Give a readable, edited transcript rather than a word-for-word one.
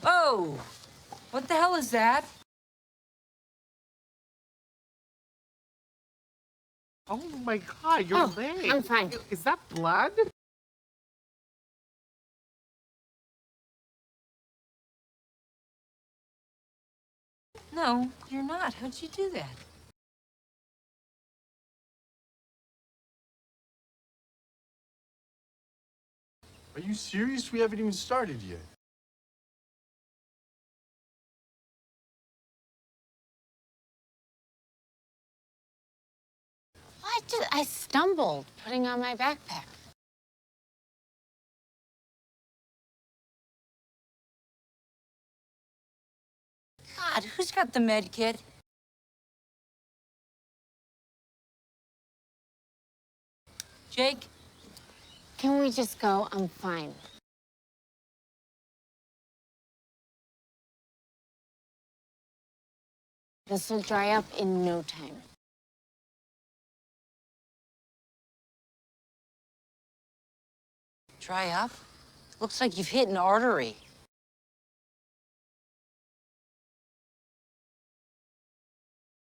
Oh, what the hell is that? Oh my God, your leg. I'm fine. Is that blood? No, you're not. How'd you do that? Are you serious? We haven't even started yet. I stumbled putting on my backpack. God, who's got the med kit? Jake? Can we just go? I'm fine. This will dry up in no time. Dry up? Looks like you've hit an artery.